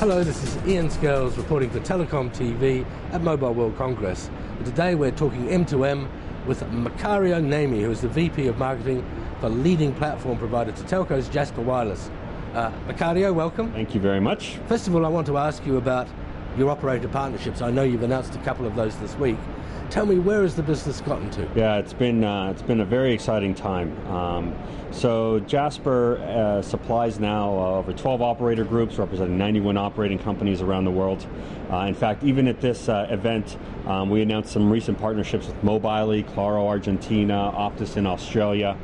Hello, this is Ian Scales reporting for TelecomTV at Mobile World Congress. And today we're talking M2M with Macario Namie, who is the VP of Marketing for leading platform provider to telcos, Jasper Wireless. Macario, welcome. Thank you very much. First of all, I want to ask you about your operator partnerships. I know you've announced a couple of those this week. Tell me, where has the business gotten to? Yeah, it's been a very exciting time. So Jasper supplies now over 12 operator groups representing 91 operating companies around the world. In fact, even at this event, we announced some recent partnerships with Mobile, Claro Argentina, Optus in Australia,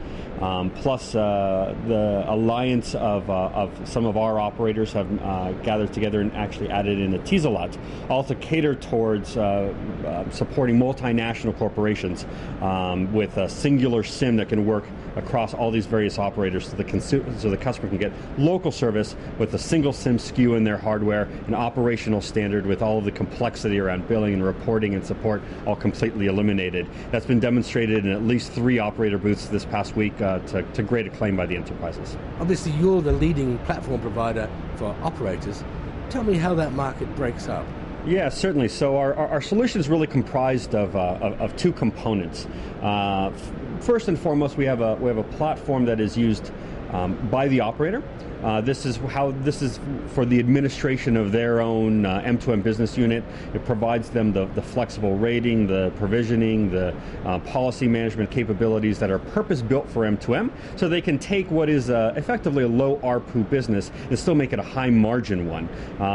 plus the alliance of some of our operators have gathered together and actually added in a Teasalot, all to cater towards supporting multinational corporations with a singular SIM that can work across all these various operators so the customer can get local service with a single SIM SKU in their hardware, an operational standard with all of the complexity around billing and reporting and support all completely eliminated. That's been demonstrated in at least 3 operator booths this past week to great acclaim by the enterprises. Obviously, you're the leading platform provider for operators. Tell me how that market breaks up. Yeah, certainly. So our solution is really comprised of 2 components. First and foremost, we have a platform that is used by the operator. This is for the administration of their own M2M business unit. It provides them the flexible rating, the provisioning, the policy management capabilities that are purpose-built for M2M, so they can take what is effectively a low ARPU business and still make it a high-margin one.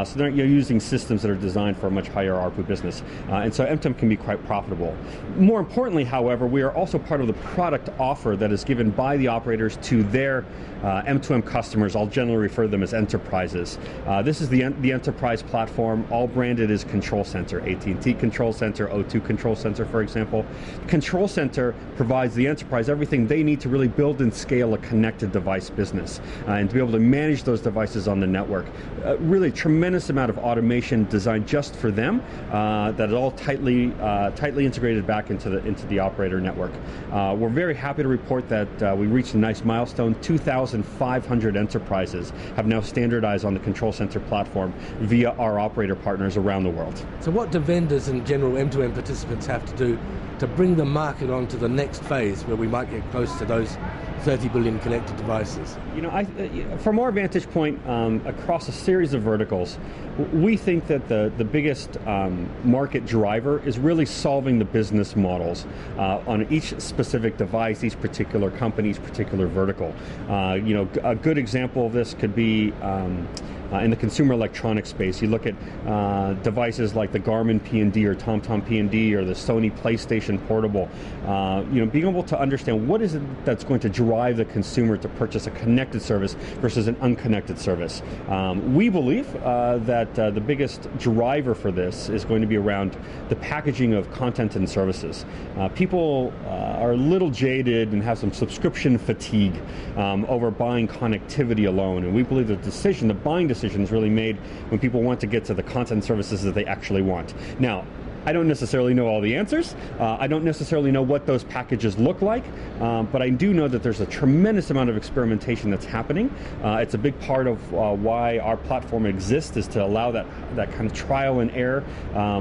So you're using systems that are designed for a much higher ARPU business. And so M2M can be quite profitable. More importantly, however, we are also part of the product offer that is given by the operators to their M2M customers. I'll generally refer to them as enterprises. This is the enterprise platform, all branded as Control Center, AT&T Control Center, O2 Control Center, for example. Control Center provides the enterprise everything they need to really build and scale a connected device business and to be able to manage those devices on the network. Really tremendous amount of automation designed just for them that is all tightly integrated back into the operator network. We're very happy to report that we reached a nice milestone. 2,500 enterprises have now standardized on the Control Center platform via our operator partners around the world. So what do vendors and general M2M participants have to do to bring the market on to the next phase where we might get close to those 30 billion connected devices? You know, from our vantage point, across a series of verticals, we think that the biggest market driver is really solving the business models on each specific device, each particular company's particular vertical. You know, a good example of this could be in the consumer electronics space. You look at devices like the Garmin P&D or TomTom P&D or the Sony PlayStation Portable. You know, being able to understand what is it that's going to drive the consumer to purchase a connected service versus an unconnected service. We believe that the biggest driver for this is going to be around the packaging of content and services. People are a little jaded and have some subscription fatigue over buying connectivity alone, and we believe the buying decision is really made when people want to get to the content services that they actually want. Now, I don't necessarily know all the answers. I don't necessarily know what those packages look like, but I do know that there's a tremendous amount of experimentation that's happening. It's a big part of why our platform exists, is to allow that kind of trial and error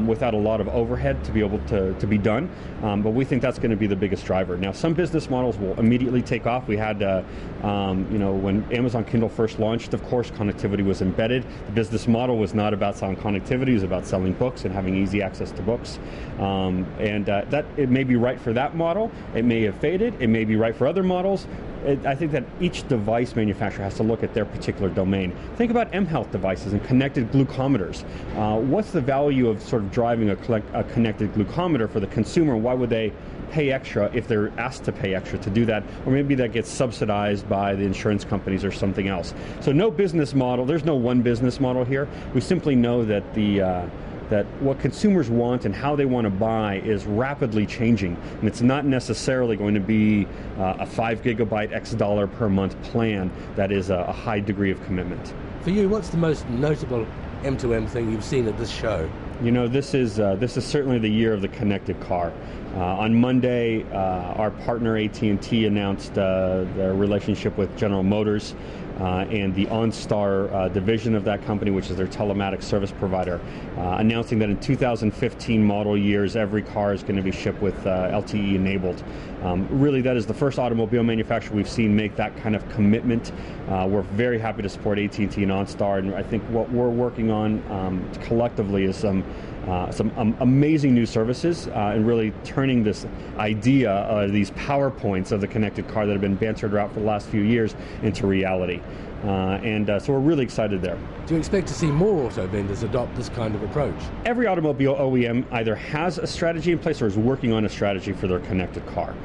without a lot of overhead to be able to be done. But we think that's going to be the biggest driver. Now, some business models will immediately take off. We had, you know, when Amazon Kindle first launched, of course, connectivity was embedded. The business model was not about selling connectivity; it was about selling books and having easy access to books. That it may be right for that model. It may have faded. It may be right for other models. I think that each device manufacturer has to look at their particular domain. Think about mHealth devices and connected glucometers. What's the value of sort of driving a connected glucometer for the consumer? Why would they pay extra if they're asked to pay extra to do that? Or maybe that gets subsidized by the insurance companies or something else. So no business model. There's no one business model here. We simply know that that what consumers want and how they want to buy is rapidly changing, and it's not necessarily going to be a 5 gigabyte X dollar per month plan that is a high degree of commitment. For you, what's the most notable M2M thing you've seen at this show? You know, this is certainly the year of the connected car. On Monday, our partner AT&T announced their relationship with General Motors. and the OnStar division of that company, which is their telematics service provider, announcing that in 2015 model years, every car is going to be shipped with LTE enabled. Really, that is the first automobile manufacturer we've seen make that kind of commitment. We're very happy to support AT&T and OnStar, and I think what we're working on collectively is some amazing new services and really turning this idea, these PowerPoints of the connected car that have been bantered around for the last few years, into reality. So we're really excited there. Do you expect to see more auto vendors adopt this kind of approach? Every automobile OEM either has a strategy in place or is working on a strategy for their connected car.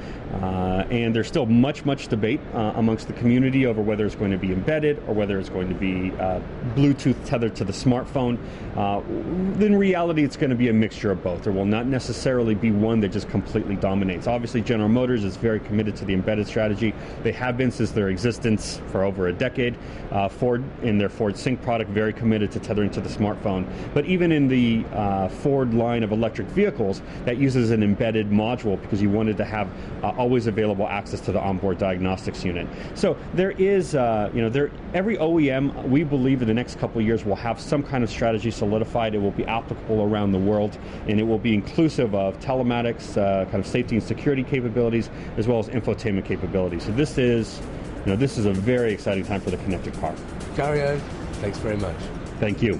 And there's still much debate amongst the community over whether it's going to be embedded or whether it's going to be Bluetooth tethered to the smartphone. In reality, it's going to be a mixture of both. There will not necessarily be one that just completely dominates. Obviously, General Motors is very committed to the embedded strategy. They have been since their existence for over a decade. Ford, in their Ford Sync product, very committed to tethering to the smartphone. But even in the Ford line of electric vehicles, that uses an embedded module because you wanted to have always available access to the onboard diagnostics unit. So there is, every OEM, we believe in the next couple of years will have some kind of strategy solidified. It will be applicable around the world, and it will be inclusive of telematics, kind of safety and security capabilities, as well as infotainment capabilities. So this is a very exciting time for the connected car. Macario, thanks very much. Thank you.